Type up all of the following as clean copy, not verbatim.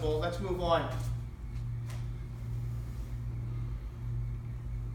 Constable. Let's move on.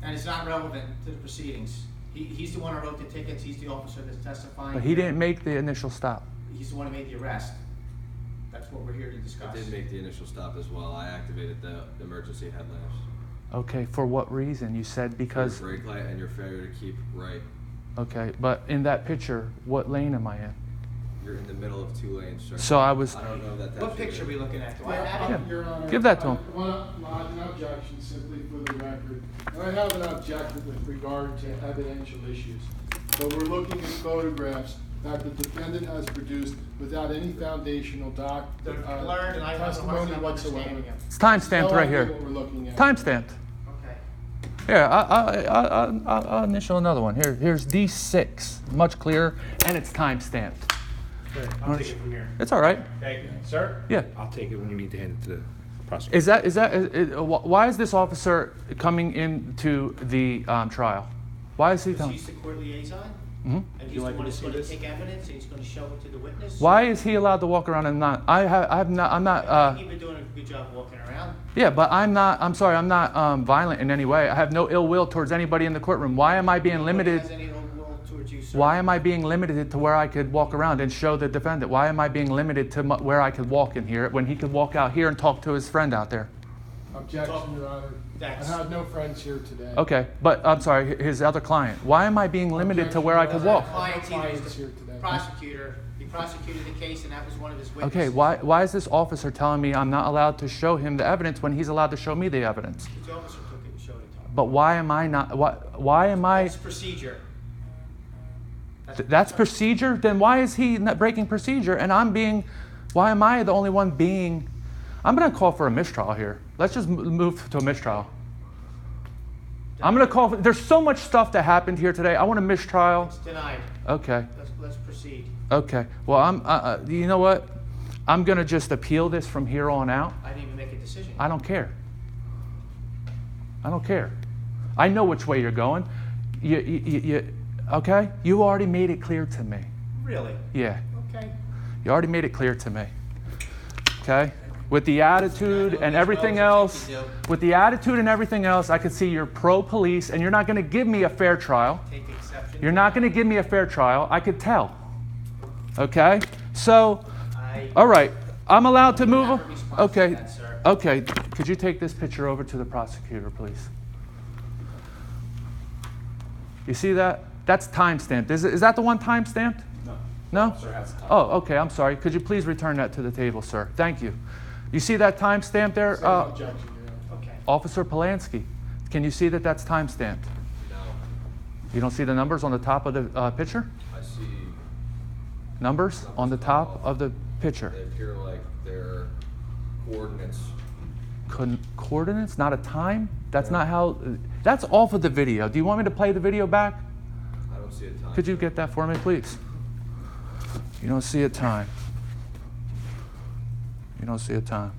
And it's not relevant to the proceedings. He's the one who wrote the tickets. He's the officer that's testifying. But he didn't make the initial stop. He's the one who made the arrest. That's what we're here to discuss. I did make the initial stop as well. I activated the emergency headlamps. Okay, for what reason? You said because... Your brake light and your failure to keep right. Okay, but in that picture, what lane am I in? You're in the middle of 2 lanes, sir. So I was... I don't know that that's... What picture are we looking at? Do I have it? Yeah. Your Honor, Give that to him. I want to lodge an objection simply for the record. And I have an objection with regard to evidential issues. So we're looking at photographs that the defendant has produced without any foundational They're blurred and I have a hard testimony time whatsoever. understanding them. It's time-stamped No right idea here. what we're looking at. Time-stamped. Okay. Here, I'll initial another one. Here's D6, much clearer, and it's time-stamped. Good. I'll take it from here. It's all right. Thank you. Sir? Yeah. I'll take it when you need to hand it to the prosecutor. Why is this officer coming into the trial? Why is he Because coming? he's the court liaison? Mhm. And he's the one that's going to take evidence and he's going to show it to the witness? Why is he allowed to walk around and not? I'm not. You've been doing a good job walking around. Yeah, but I'm not. I'm sorry. I'm not violent in any way. I have no ill will towards anybody in the courtroom. Why am I being Nobody limited? has any ill will towards you, sir. Why am I being limited to where I could walk around and show the defendant? Why am I being limited to where I could walk in here when he could walk out here and talk to his friend out there? Objection, Your Honor. I have no friends here today. Okay, but I'm sorry, his other client. Why am I being limited to where I could walk? The client Clients was here the today. prosecutor. He prosecuted the case and that was one of his witnesses. Okay, why is this officer telling me I'm not allowed to show him the evidence when he's allowed to show me the evidence? The officer took it and showed it to him. But why am I not? Why am I? That's procedure. That's procedure? Then why is he not breaking procedure and I'm being, why am I the only one being, I'm going to call for a mistrial here. Let's just move to a mistrial. I'm going to call for, there's so much stuff that happened here today. I want a mistrial. It's denied. Okay. Let's proceed. Okay. Well, you know what? I'm going to just appeal this from here on out. I didn't even make a decision. I don't care. I don't care. I know which way you're going. Okay? You already made it clear to me. Really? Yeah. Okay. You already made it clear to me. Okay? With the attitude and everything else, I could see you're pro-police and you're not going to give me a fair trial. Take exception. You're not going to give me a fair trial. I could tell. Okay? So, all right. I'm allowed to move. have a response to Okay. that, sir. Okay. Could you take this picture over to the prosecutor, please? You see that? That's time-stamped. Is that the one time-stamped? No. No? Sir has time. Oh, okay. I'm sorry. Could you please return that to the table, sir? Thank you. You see that timestamp there? Same objection, Your Honor. Okay. Officer Polanski, can you see that that's timestamped? No. You don't see the numbers on the top of the picture? I see Numbers on the top of the picture. they appear like they're coordinates. Coordinates, not a time? That's not how, that's off of the video. Do you want me to play the video back? I don't see a time. Could you get that for me, please? You don't see a time. You don't see a time.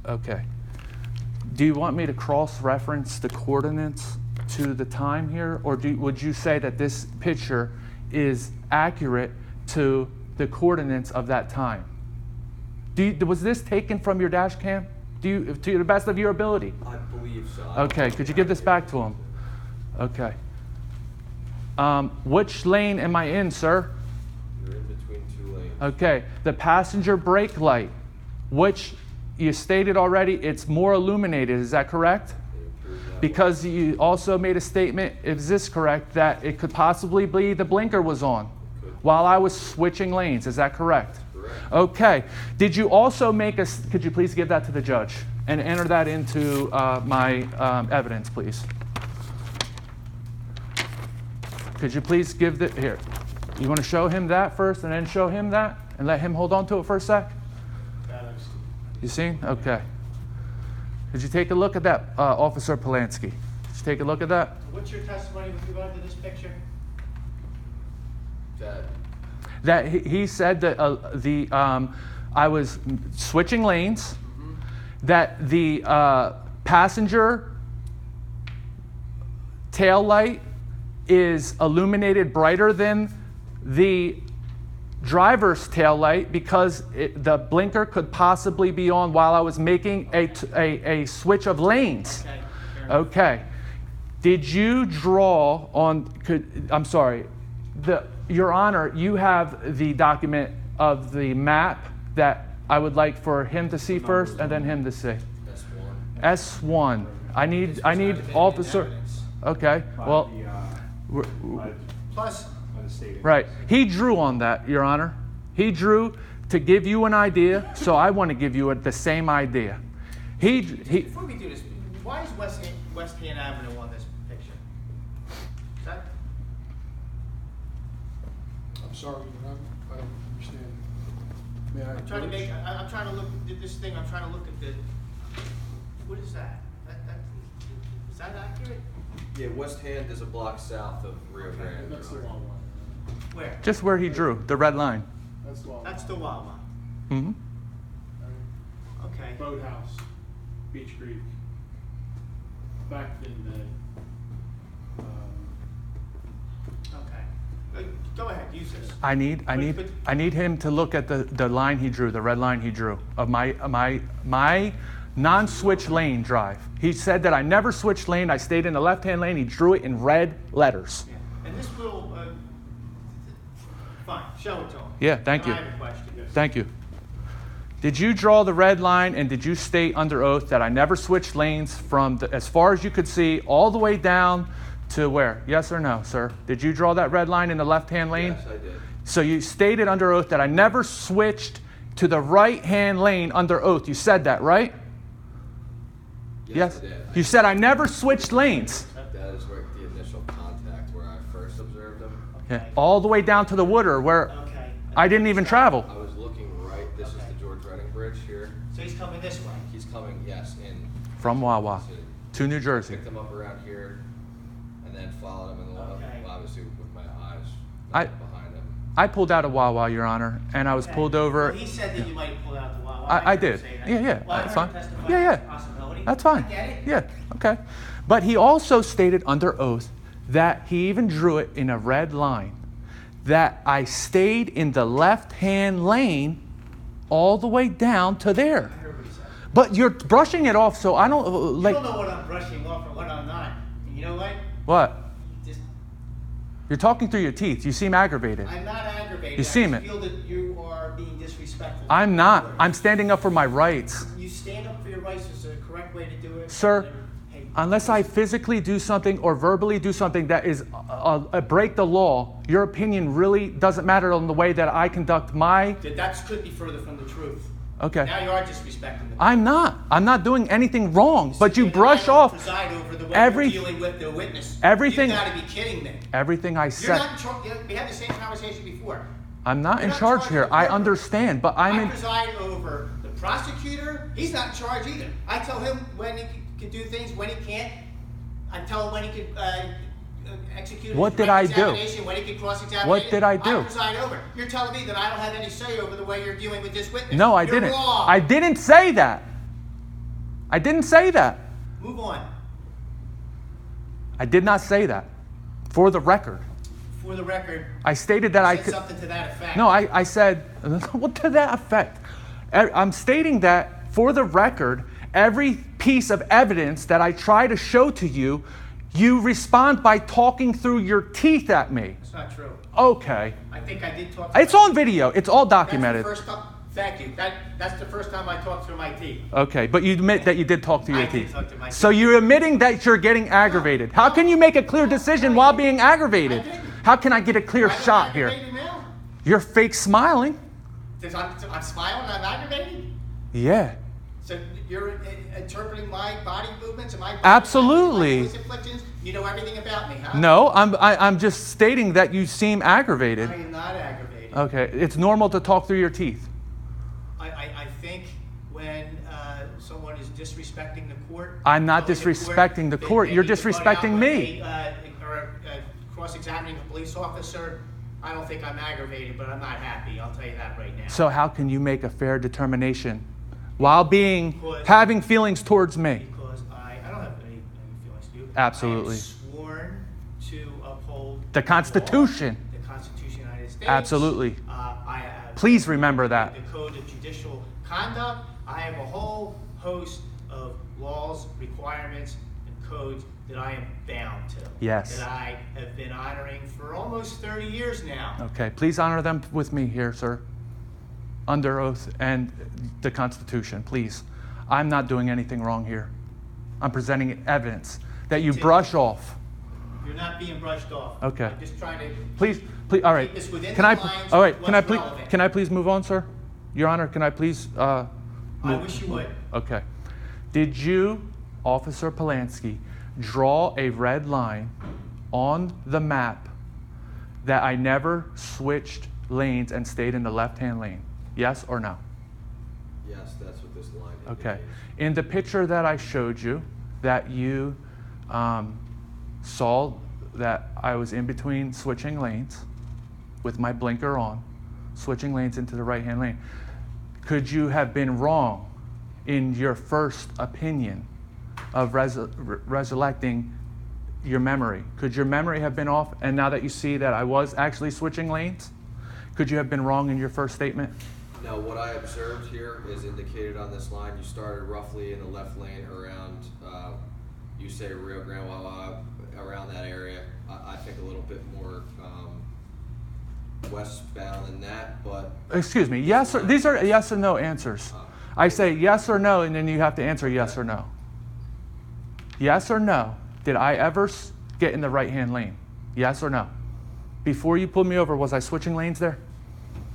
Okay. Do you want me to cross-reference the coordinates to the time here? Or would you say that this picture is accurate to the coordinates of that time? Was this taken from your dash cam? To the best of your ability? I believe so. Okay, could you give this back to him? Okay. Which lane am I in, sir? You're in between 2 lanes. Okay, the passenger brake light, which you stated already, it's more illuminated, is that correct? It appears that way. Because you also made a statement, is this correct, that it could possibly be the blinker was on while I was switching lanes, is that correct? Correct. Okay, did you also make could you please give that to the judge and enter that into my evidence, please? Could you please give here? You want to show him that first and then show him that and let him hold on to it for a sec? You see? Okay. Could you take a look at that, Officer Polanski? Could you take a look at that? What's your testimony with regard to this picture? That He said that I was switching lanes, that the passenger tail light is illuminated brighter than the driver's tail light because the blinker could possibly be on while I was making a switch of lanes. Okay. Fair enough. Okay. Did you draw on, I'm sorry, Your Honor, you have the document of the map that I would like for him to see first and then him to see. That's one. S1. I need It's not officer. evidence. Okay. Well, Plus, right. He drew on that, Your Honor. He drew to give you an idea, so I want to give you the same idea. He before we do this, why is West Hand Avenue on this picture? Is that, I'm sorry, but I don't understand. May I? I'm trying to make, I'm trying to look at this thing, I'm trying to look at the, what is that? Is that accurate? Yeah, West Hand is a block south of Rio Grande. That's the wrong one. Where? just where he drew the red line. That's the wrong one. That's the Wawa. Hmm. Okay. Boathouse, Beach Creek, back in the, Okay. Go ahead, use this. I need him to look at the line he drew, the red line he drew of my non-switch lane drive. He said that I never switched lane. I stayed in the left-hand lane. He drew it in red letters. Yeah. And this will, fine, show it to him. Yeah, thank you. I have a question. Thank you. Did you draw the red line and did you state under oath that I never switched lanes from as far as you could see all the way down to where? Yes or no, sir? Did you draw that red line in the left-hand lane? Yes, I did. So you stated under oath that I never switched to the right-hand lane under oath. You said that, right? Yes, I did. You said I never switched lanes. That is where the initial contact where I first observed him. Yeah. All the way down to the Wooder where Okay. I didn't even travel. I was looking right. This is the George Redding Bridge here. So he's coming this way. He's coming, yes, in. From Wawa City. to New Jersey. Picked him up around here, and then followed him in the Okay. well, obviously with my eyes I- behind him. I pulled out of Wawa, Your Honor, and I was Okay. pulled over. Well, he said that you might have pulled out the Wawa. I heard did. him say that. Yeah, yeah, Well, I that's heard him fine. testify Yeah, to yeah. the possibility. That's fine. I get it. Yeah, okay. But he also stated under oath that he even drew it in a red line, that I stayed in the left-hand lane all the way down to there. I heard what he said. But you're brushing it off, so I don't like. You don't know what I'm brushing off or what I'm not. And you know what? What? Just, You're talking through your teeth. You seem aggravated. I'm not aggravated. You seem I it. just feel that you are being disrespectful. I'm not. I'm standing up for my rights. You stand up for your rights. Is the correct way to do it? Sir, Hey, unless I physically do something or verbally do something that is break the law, your opinion really doesn't matter on the way that I conduct my. that could be further from the truth. Okay. Now you are disrespecting the I'm not. I'm not doing anything wrong. But you And brush I off preside over the way every- you're dealing with the witness. everything- You've got to be kidding me. everything I You're said. not in charge. We had the same conversation before. I'm not You're in not charge of here. the I court. understand, but I'm I in. preside over the prosecutor. He's not in charge either. I tell him when he can do things, when he can't. I tell him when he can execute What his did I direct do? examination, when he can cross-examine. What did I do? I preside over. You're telling me that I don't have any say over the way you're dealing with this witness. No, I You're didn't. wrong. I didn't say that. I didn't say that. Move on. I did not say that. For the record, For the record, I stated that I said could. something to that effect. No, I said, what to that effect? I'm stating that for the record, every piece of evidence that I try to show to you, you respond by talking through your teeth at me. That's not true. Okay. I think I did talk. It's on video. It's all documented. That's the first time. Thank you. That's the first time I talked through my teeth. Okay, but you admit that you did talk through your I did teeth. talk through my So teeth. you're admitting that you're getting aggravated. How can you make a clear decision while being aggravated? I didn't. How can I get a clear Why am I shot here? aggravated now? You're fake smiling. Because I'm smiling and I'm aggravated? Yeah. So you're interpreting my body movements and my body Absolutely. my voice inflections? You know everything about me, huh? No, I'm just stating that you seem aggravated. I am not aggravated. Okay, it's normal to talk through your teeth. I think when someone is disrespecting the court... I'm not telling disrespecting the court. they You're need to point disrespecting out when me. they, or cross-examining a police officer, I don't think I'm aggravated, but I'm not happy. I'll tell you that right now. So how can you make a fair determination while Because- having feelings towards me? Because I don't have any feelings to you. Absolutely. I am sworn to uphold The Constitution. law, the Constitution of the United States. Absolutely. I Please remember that. The Code of Judicial Conduct. I have a whole host of laws, requirements, and codes that I am bound to. Yes. That I have been honoring for almost 30 years now. Okay, please honor them with me here, sir. Under oath and the Constitution, please. I'm not doing anything wrong here. I'm presenting evidence that you brush off. You're not being brushed off. Okay. I'm just trying to Please, all right. keep this within Can the I? lines All of right. what's relevant. Can I please move on, sir? Your Honor, can I please? I wish you would. Okay. Did you, Officer Polanski, draw a red line on the map that I never switched lanes and stayed in the left-hand lane? Yes or no? Yes, that's what this line Okay. indicates. In the picture that I showed you, that you saw that I was in between switching lanes with my blinker on, switching lanes into the right-hand lane, could you have been wrong in your first opinion of resurrecting your memory? Could your memory have been off, and now that you see that I was actually switching lanes, could you have been wrong in your first statement? No, what I observed here is indicated on this line. You started roughly in the left lane around, you say Rio Grande Wawa, around that area. I think a little bit more westbound than that, but Excuse me, yes or, these are yes or no answers. I say yes or no, and then you have to answer yes or no. Yes or no, did I ever get in the right-hand lane? Yes or no? Before you pulled me over, was I switching lanes there?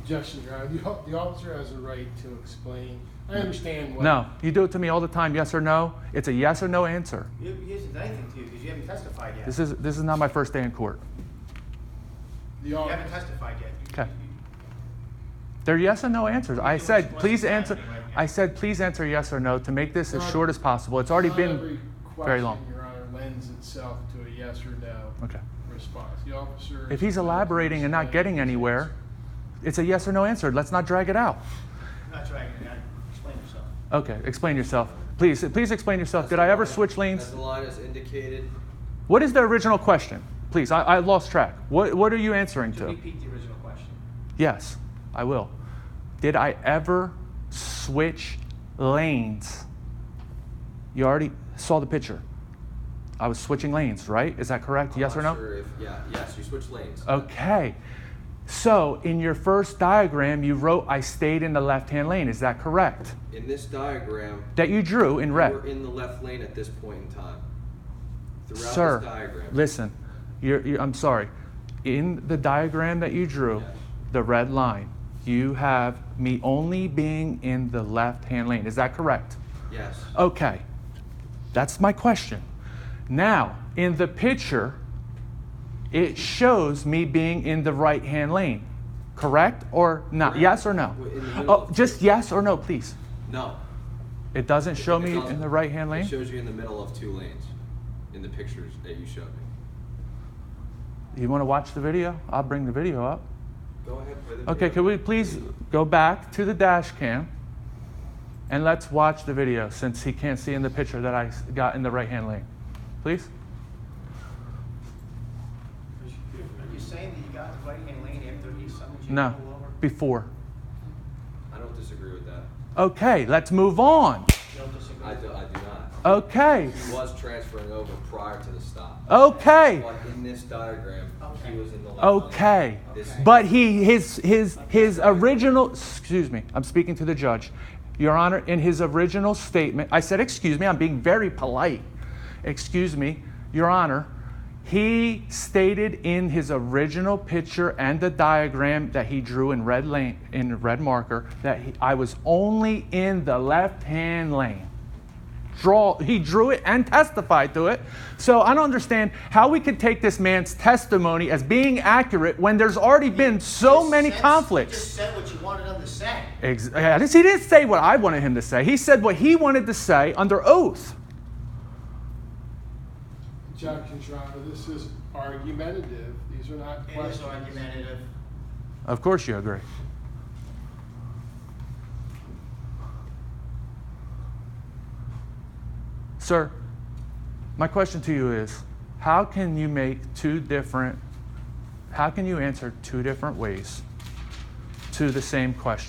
Objection, Your Honor. The officer has a right to explain. I understand what. No, you do it to me all the time, yes or no. It's a yes or no answer. He hasn't done anything to you because you haven't testified yet. This is not my first day in court. The You officer. haven't testified yet. Okay. They're yes and no answers. I said, what's please happening answer. right now. I said, please answer yes or no to make this as Not- short as possible. It's already Not been every very question, long. Your Honor, lends itself to a yes or no Okay. response. The officer. If he's is entitled to elaborating and not explain getting his anywhere, answer. it's a yes or no answer. Let's not drag it out. I'm not trying to explain yourself. Okay, explain yourself. Please explain yourself. as Did the I ever line- switch lanes? As the line is indicated, What is the original question? Please, I lost track. What are you answering To to? repeat the original question. Yes, I will. Did I ever switch lanes? You already saw the picture. I was switching lanes, right? Is that correct? I'm Yes or not no? sure if, yes, you switch lanes. Okay. So in your first diagram, you wrote I stayed in the left-hand lane. Is that correct? In this diagram, That you drew in red. we're in the left lane at this point in time. Throughout Sir, this diagram. listen. I'm sorry. In the diagram that you drew, Yes. the red line, you have me only being in the left-hand lane. Is that correct? Yes. Okay. That's my question. Now, in the picture, it shows me being in the right-hand lane. Correct or not? Correct. Yes or no? We're in the middle Oh, of- just yes or no, please. No. It doesn't show It me doesn't. in the right-hand It lane? shows you in the middle of two lanes in the pictures that you showed me. You want to watch the video? I'll bring the video up. Go ahead, play the Okay, video. can we please go back to the dash cam and let's watch the video since he can't see in the picture that I got in the right-hand lane. Please? Are you saying that you got in the right-hand lane after he summoned you to No, pull over? before. I don't disagree with that. Okay, let's move on. You don't disagree? I do not. Okay, He was transferring over prior to the stop. okay, But in this diagram, Okay. he was in the left lane. okay. This- But his original, excuse me, I'm speaking to the judge. Your Honor, in his original statement, I said, excuse me, I'm being very polite. Excuse me, Your Honor, he stated in his original picture and the diagram that he drew in red marker that I was only in the left-hand lane. He drew it and testified to it. So I don't understand how we could take this man's testimony as being accurate when there's already been so Just many said- conflicts. You just said what you wanted him to say. He didn't say what I wanted him to say. He said what he wanted to say under oath. Objection, Your Honor. This is argumentative. These are not It is questions. argumentative. Of course you agree. Sir, my question to you is, how can you answer two different ways to the same question.